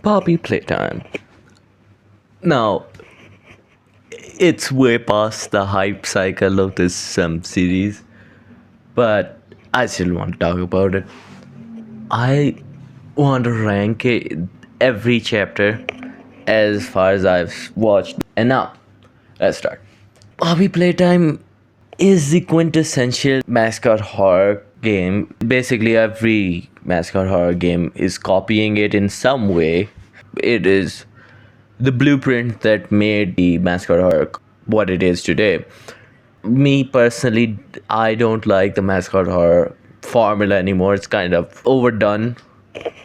Poppy Playtime. Now, it's way past the hype cycle of this series, but I still want to talk about it. I want to rank every chapter as far as I've watched. And now, let's start. Poppy Playtime is the quintessential mascot horror game. Basically, every mascot horror game is copying it in some way. It is the blueprint that made the mascot horror what it is today. Me personally, I don't like the mascot horror formula anymore. It's kind of overdone.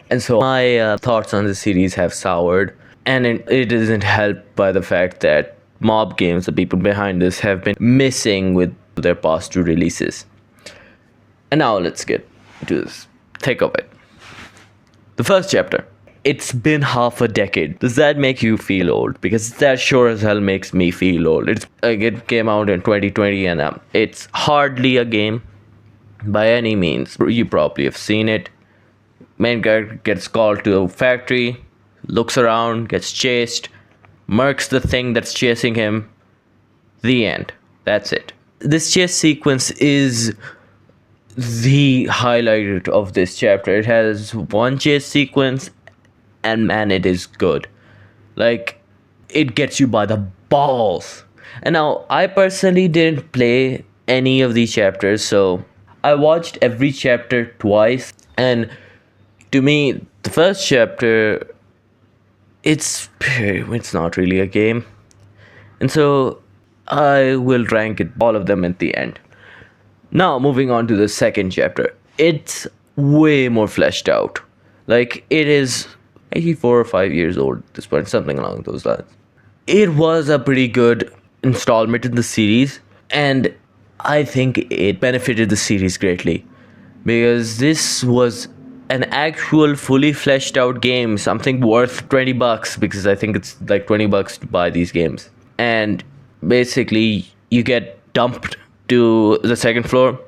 And so my thoughts on the series have soured. And it isn't helped by the fact that Mob Games, the people behind this, have been missing with their past two releases. And now let's get to this thick of it. The first chapter. It's been half a decade. Does that make you feel old? Because that sure as hell makes me feel old. It's like it came out in 2020 and it's hardly a game by any means. You probably have seen it. Main character gets called to a factory, looks around, gets chased, murks the thing that's chasing him. The end. That's it. This chase sequence is the highlight of this chapter. It has one chase sequence, and man, it is good. Like, it gets you by the balls. And now, I personally didn't play any of these chapters, so I watched every chapter twice. And to me, the first chapter, it's not really a game. And so I will rank it all of them at the end. Now, moving on to the second chapter. It's way more fleshed out. Like, it is maybe 4 or 5 years old at this point, something along those lines. It was a pretty good installment in the series, and I think it benefited the series greatly because this was an actual fully fleshed out game, something worth $20 because I think it's like $20 to buy these games. And basically, you get dumped to the second floor,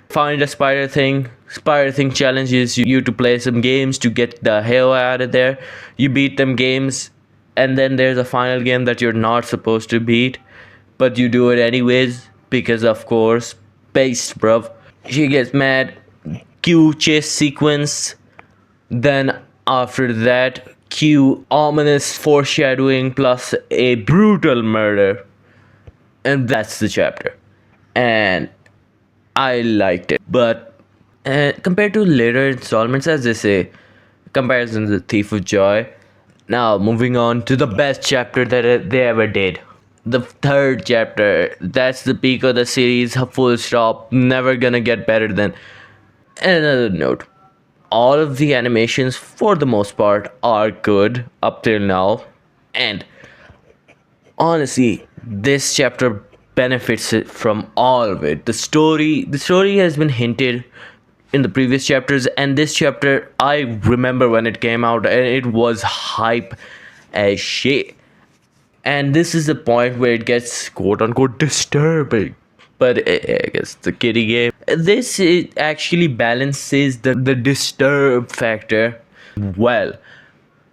find a spider thing. Spider thing challenges you to play some games to get the hell out of there. You beat them games, and then there's a final game that you're not supposed to beat, but you do it anyways because, of course, based, bruv. She gets mad. Cue chase sequence. Then after that, cue ominous foreshadowing plus a brutal murder, and that's the chapter. And I liked it, but compared to later installments, as they say, comparison is the thief of joy. Now, moving on to the best chapter that they ever did. The third chapter. That's the peak of the series, full stop. Never gonna get better than. And another note. All of the animations, for the most part, are good up till now. And honestly, this chapter benefits from all of it. The story has been hinted in the previous chapters, and this chapter, I remember when it came out and it was hype as shit. And this is the point where it gets quote unquote disturbing, but I guess the kiddie game. This it actually balances the disturb factor well,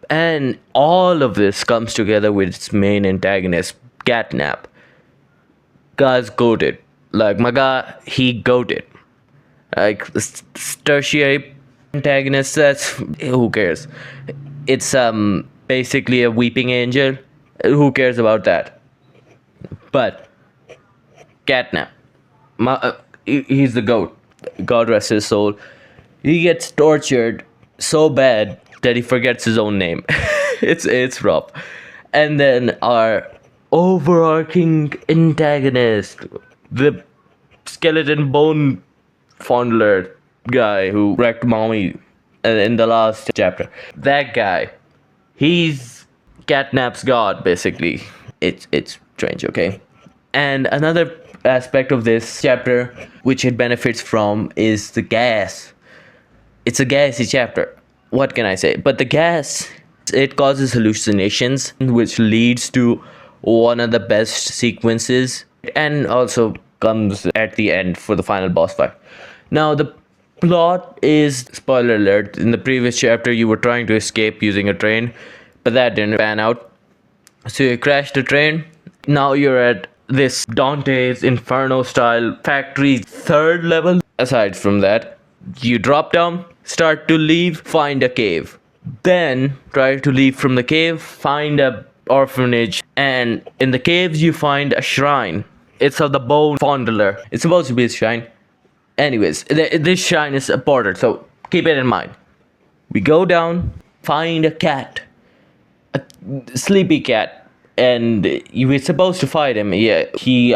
and all of this comes together with its main antagonist, Catnap. Guy's goated. Like, my guy, he goated. Like, tertiary antagonist, that's who cares. It's basically a weeping angel. Who cares about that? But Catnap, he's the goat. God rest his soul. He gets tortured so bad that he forgets his own name. it's rough. And then our overarching antagonist, the skeleton bone fondler guy who wrecked mommy in the last chapter. That guy, he's Catnap's god, basically. It's strange, okay? And another aspect of this chapter which it benefits from is the gas. It's a gassy chapter. What can I say? But the gas, it causes hallucinations, which leads to one of the best sequences, and also comes at the end for the final boss fight. Now, the Plot is, spoiler alert, in the previous chapter you were trying to escape using a train, but that didn't pan out. So you crashed the train. Now you're at this Dante's Inferno style factory third level. Aside from that, you drop down, start to leave, find a cave. Then try to leave from the cave, find a orphanage, and in the caves you find a shrine. It's of the bone fondler. It's supposed to be a shrine. Anyways, this shrine is important, so keep it in mind. We go down, find a cat, a sleepy cat, and we're supposed to fight him. Yeah, he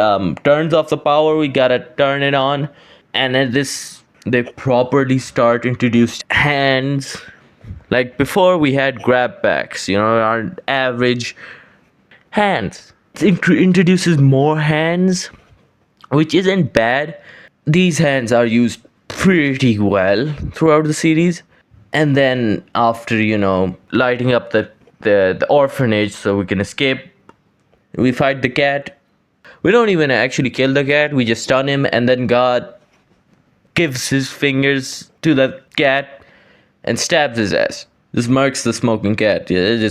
turns off the power. We gotta turn it on, and at this they properly start introduced hands. Like before, we had grab packs. Our average hands. It introduces more hands, which isn't bad. These hands are used pretty well throughout the series. And then after, lighting up the orphanage so we can escape, we fight the cat. We don't even actually kill the cat, we just stun him, and then God gives his fingers to the cat and stabs his ass. This marks the smoking cat. Yeah,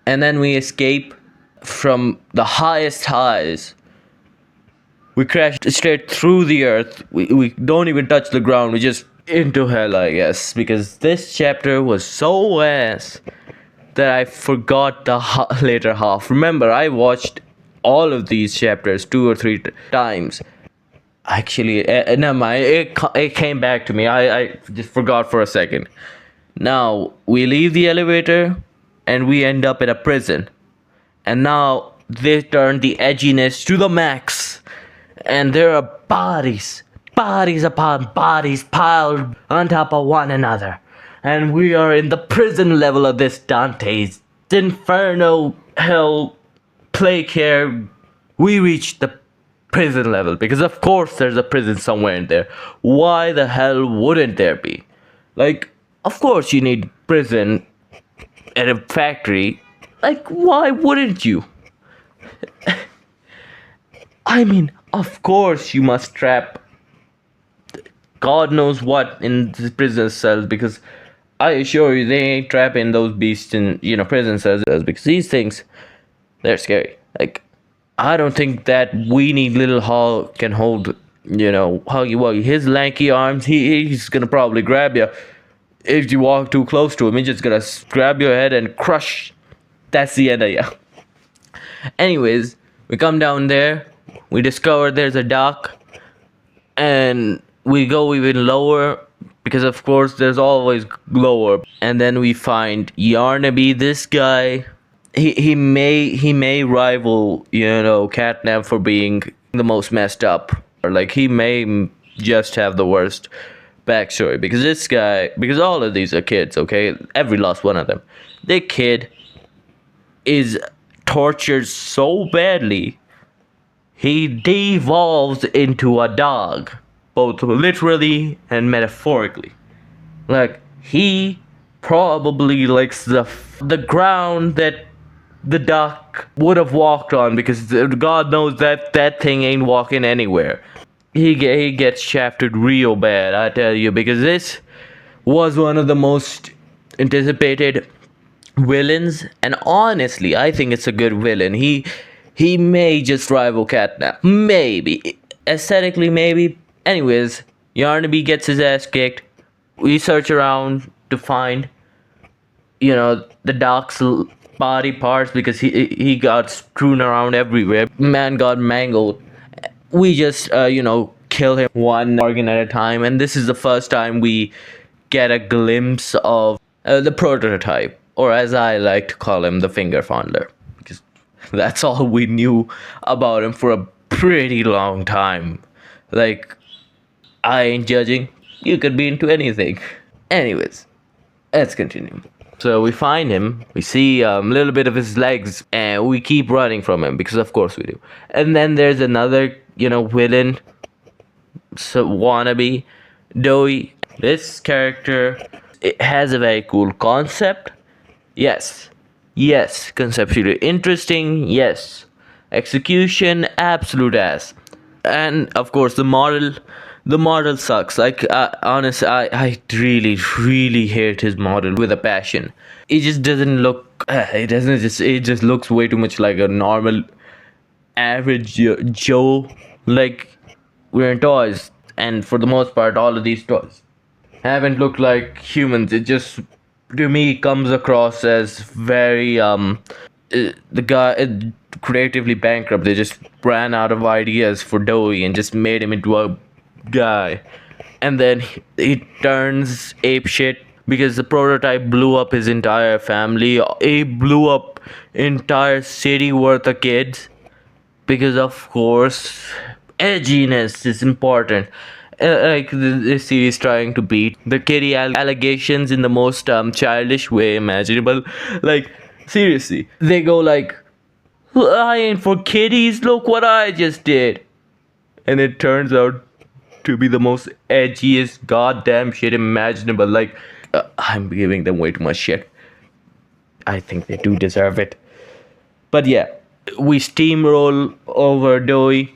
and then we escape from the highest highs. We crash straight through the earth. We don't even touch the ground. We just into hell, I guess. Because this chapter was so ass that I forgot the later half. Remember, I watched all of these chapters 2 or 3 times. Actually, never mind. It came back to me. I just forgot for a second. Now, we leave the elevator and we end up in a prison. And now they turn the edginess to the max. And there are bodies upon bodies piled on top of one another. And we are in the prison level of this Dante's Inferno hell plague here. We reached the prison level because of course there's a prison somewhere in there. Why the hell wouldn't there be? Like, of course you need prison at a factory. Like, why wouldn't you? I mean, of course you must trap God knows what in the prison cells, because I assure you they ain't trapping those beasts in, prison cells, because these things, they're scary. Like, I don't think that weenie little Hall can hold, Huggy Wuggy. His lanky arms, he's gonna probably grab you. If you walk too close to him, he's just gonna grab your head and crush. That's the end of you. Anyways, we come down there. We discover there's a dock. And we go even lower. Because of course there's always lower. And then we find Yarnaby, this guy. He may rival, Catnap for being the most messed up. Or like he may just have the worst backstory, because all of these are kids, okay? Every last one of them. The kid is tortured so badly, he devolves into a dog, both literally and metaphorically. Like, he probably likes the ground that the duck would have walked on, because God knows that thing ain't walking anywhere. He gets shafted real bad, I tell you, because this was one of the most anticipated villains, and honestly, I think it's a good villain. He may just rival Catnap, maybe aesthetically, maybe. Anyways, Yarnaby gets his ass kicked. We search around to find, the doc's body parts, because he got strewn around everywhere. Man got mangled. We just, kill him one organ at a time. And this is the first time we get a glimpse of the prototype, or as I like to call him, the finger fondler. Because that's all we knew about him for a pretty long time. Like, I ain't judging. You could be into anything. Anyways, let's continue. So we find him, we see a little bit of his legs, and we keep running from him, because of course we do. And then there's another, villain, so wannabe, Doughy. This character, it has a very cool concept. Yes, conceptually interesting, yes. Execution, absolute ass. And of course the moral The model sucks. Like, honestly, I really hate his model with a passion. It just doesn't look. It doesn't just. It just looks way too much like a normal, average Joe. Like, wearing toys, and for the most part, all of these toys haven't looked like humans. It just, to me, comes across as very the guy creatively bankrupt. They just ran out of ideas for Dowie and just made him into a guy, and then he turns ape shit because the prototype blew up his entire family. He blew up entire city worth of kids because, of course, edginess is important. Like this series trying to beat the kitty allegations in the most childish way imaginable. Like, seriously, they go like, I ain't for kitties, look what I just did. And it turns out to be the most edgiest goddamn shit imaginable. Like, I'm giving them way too much shit. I think they do deserve it. But yeah, we steamroll over Dowie,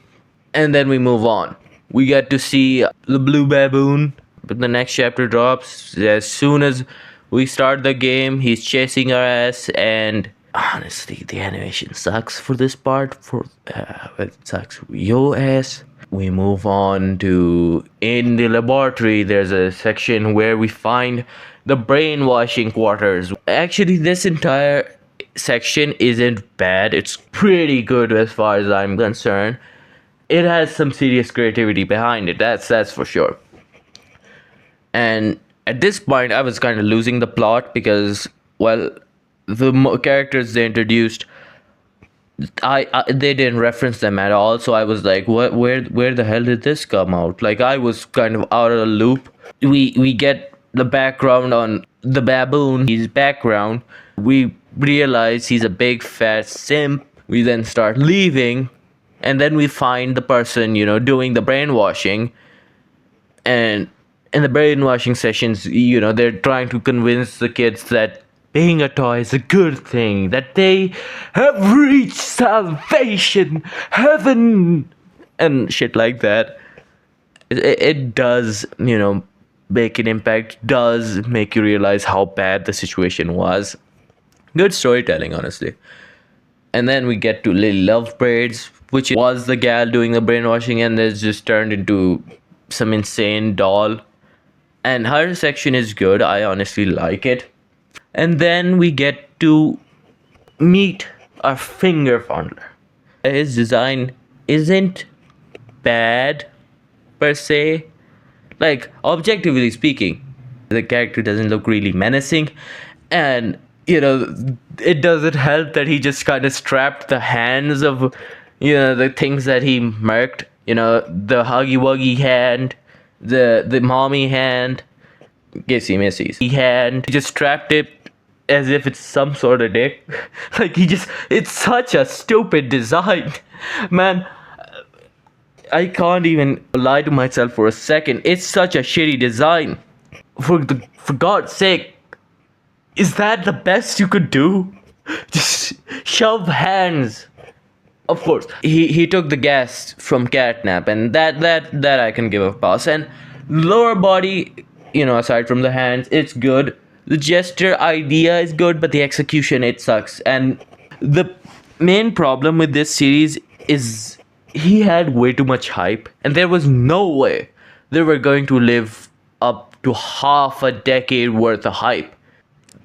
and then we move on. We get to see the Blue Baboon, but the next chapter drops. As soon as we start the game, he's chasing our ass, and honestly, the animation sucks for this part. It sucks your ass. We move on to in the laboratory. There's a section where we find the brainwashing quarters. Actually, this entire section isn't bad. It's pretty good as far as I'm concerned. It has some serious creativity behind it. That's for sure. And at this point, I was kind of losing the plot because, well, the characters they introduced, I they didn't reference them at all. So I was like, what? Where the hell did this come out? Like, I was kind of out of the loop. We get the background on the baboon. His background. We realize he's a big fat simp. We then start leaving, and then we find the person, doing the brainwashing. And in the brainwashing sessions, they're trying to convince the kids that being a toy is a good thing, that they have reached salvation, heaven, and shit like that. It does, make an impact, does make you realize how bad the situation was. Good storytelling, honestly. And then we get to Lily Love Braids, which was the gal doing the brainwashing, and it's just turned into some insane doll. And her section is good. I honestly like it. And then we get to meet our finger fondler. His design isn't bad per se. Like, objectively speaking, the character doesn't look really menacing. And, it doesn't help that he just kind of strapped the hands of, the things that he murked. The Huggy Wuggy hand, the mommy hand, Kissy Missy's hand. He just strapped it as if it's some sort of dick. Like, it's such a stupid design. Man, I can't even lie to myself for a second. It's such a shitty design. For God's sake, is that the best you could do? Just shove hands. Of course, he took the gas from Catnap, and that I can give a pass. And lower body, aside from the hands, it's good. The gesture idea is good, but the execution, it sucks. And the main problem with this series is he had way too much hype, and there was no way they were going to live up to half a decade worth of hype.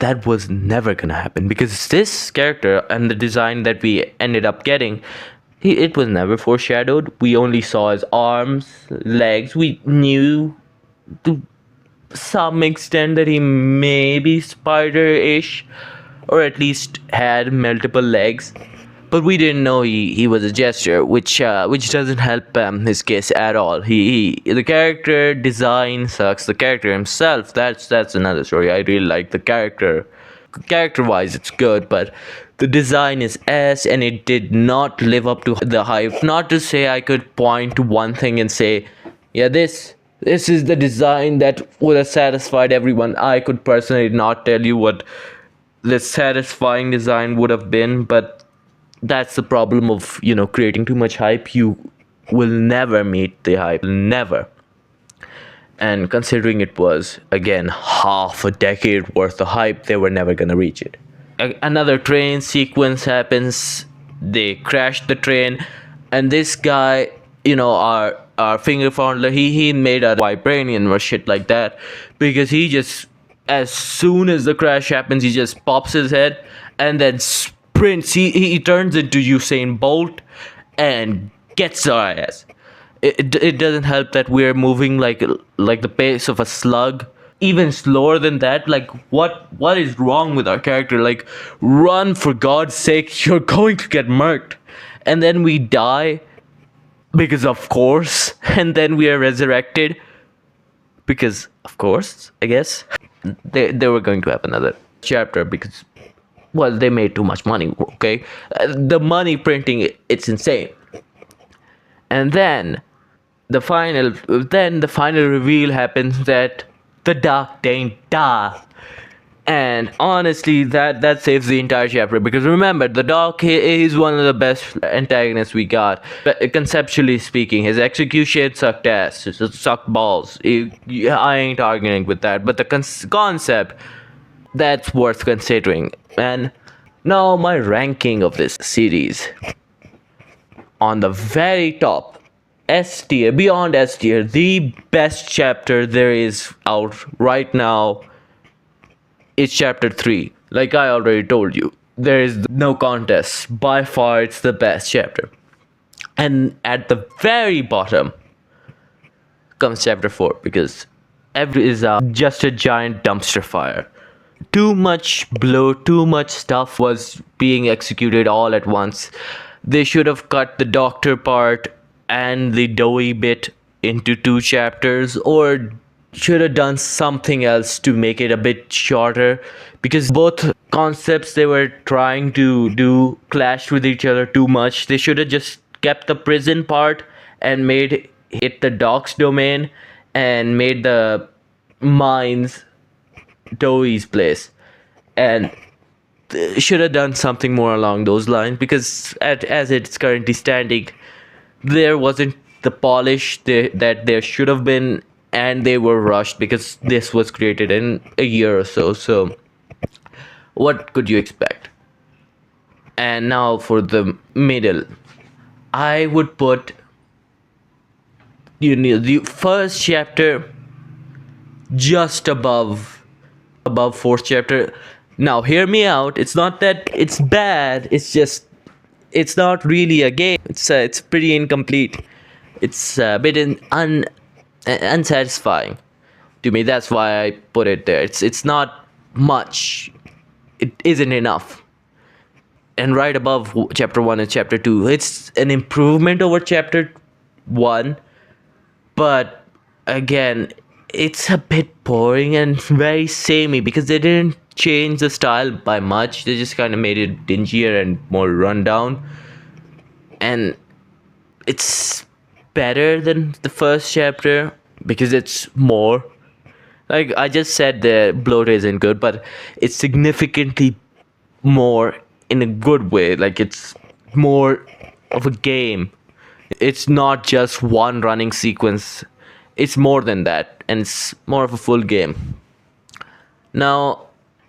That was never gonna happen because this character and the design that we ended up getting, it was never foreshadowed. We only saw his arms, legs. We knew to some extent that he may be spider-ish, or at least had multiple legs. But we didn't know he was a jester, which doesn't help his case at all. The character design sucks. The character himself, that's another story. I really like the character. Character-wise, it's good, but the design is ass, and it did not live up to the hype. Not to say I could point to one thing and say, yeah, this is the design that would have satisfied everyone. I could personally not tell you what the satisfying design would have been, but that's the problem of creating too much hype. You will never meet the hype, never. And considering it was, again, half a decade worth of hype, they were never gonna reach it. Another train sequence happens. They crash the train, and this guy, our finger fondler, he made a vibranium or shit like that, because he just, as soon as the crash happens, he just pops his head and then sprints. He turns into Usain Bolt and gets our ass. It doesn't help that we're moving like the pace of a slug, even slower than that. Like, what is wrong with our character? Like, run, for God's sake, you're going to get murked. And then we die because of course, and then we are resurrected because of course, I guess. They were going to have another chapter because, well, they made too much money. Okay, the money printing, it's insane. And then the final reveal happens that the Dark didn't die. And honestly, that saves the entire chapter, because remember, the Dark, he's one of the best antagonists we got. But conceptually speaking, his execution sucked ass, it sucked balls. I ain't arguing with that, but the concept, that's worth considering. And now my ranking of this series. On the very top, S tier, beyond S tier, the best chapter there is out right now is chapter 3. Like I already told you, there is no contest. By far, it's the best chapter. And at the very bottom comes chapter 4, because every is just a giant dumpster fire. Too much bloat, too much stuff was being executed all at once. They should have cut the doctor part and the doughy bit into 2 chapters, or should have done something else to make it a bit shorter, because both concepts they were trying to do clashed with each other too much. They should have just kept the prison part and made it the docks domain, and made the mines Doughy's place, and should have done something more along those lines, because as it's currently standing, there wasn't the polish that there should have been, and they were rushed because this was created in a year or so what could you expect? And now for the middle, I would put the first chapter just above 4th chapter. Now hear me out, it's not that it's bad, it's just it's not really a game. It's pretty incomplete. It's a bit unsatisfying to me. That's why I put it there. It's not much. It isn't enough. And right above chapter 1 and chapter 2, it's an improvement over chapter 1, but again, it's a bit boring and very samey, because they didn't change the style by much. They just kind of made it dingier and more rundown, and it's better than the first chapter because it's more, like I just said, the bloat isn't good, but it's significantly more in a good way. Like, it's more of a game. It's not just one running sequence, it's more than that, and it's more of a full game. Now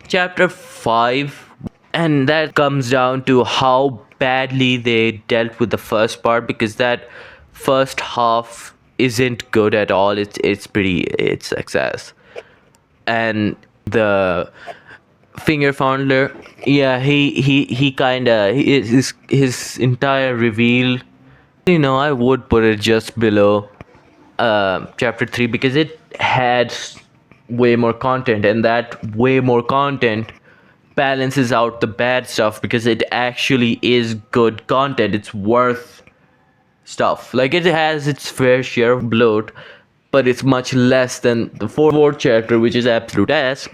chapter 5, and that comes down to how badly they dealt with the first part, because that first half isn't good at all. It's excess. And the finger fondler, yeah, he kind of, his entire reveal, I would put it just below chapter 3, because it had way more content, and that way more content balances out the bad stuff, because it actually is good content. It's worth stuff. Like, it has its fair share of bloat, but it's much less than the fourth chapter, which is absolute ass,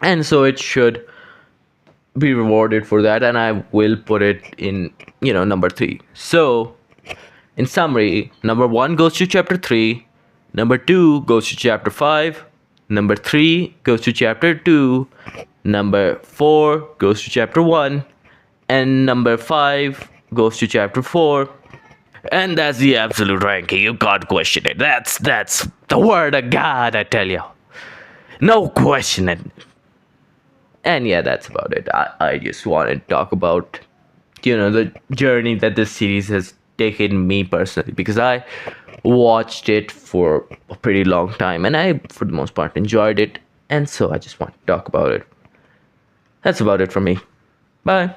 and so it should be rewarded for that, and I will put it in number 3. So in summary, number 1 goes to chapter 3, number 2 goes to chapter 5, number 3 goes to chapter 2, number 4 goes to chapter 1, and number 5 goes to chapter 4. And that's the absolute ranking. You can't question it. That's the word of God, I tell you. No questioning. And yeah, that's about it. I just wanted to talk about, the journey that this series has taken me personally, because I watched it for a pretty long time and I, for the most part, enjoyed it. And so I just want to talk about it. That's about it for me. Bye.